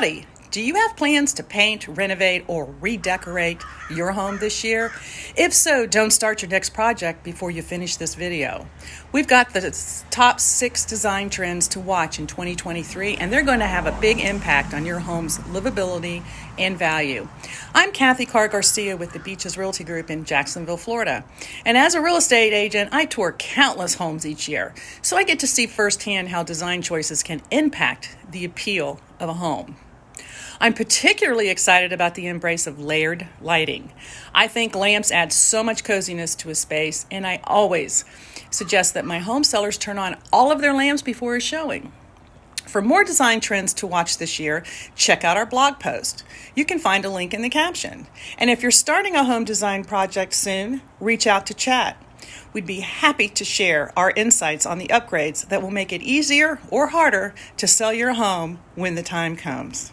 Howdy! Do you have plans to paint, renovate, or redecorate your home this year? If so, don't start your next project before you finish this video. We've got the top 6 design trends to watch in 2023, and they're going to have a big impact on your home's livability and value. I'm Kathy Karr-Garcia with the Beaches Realty Group in Jacksonville, Florida. And as a real estate agent, I tour countless homes each year, so I get to see firsthand how design choices can impact the appeal of a home. I'm particularly excited about the embrace of layered lighting. I think lamps add so much coziness to a space, and I always suggest that my home sellers turn on all of their lamps before a showing. For more design trends to watch this year, check out our blog post. You can find a link in the caption. And if you're starting a home design project soon, reach out to chat. We'd be happy to share our insights on the upgrades that will make it easier or harder to sell your home when the time comes.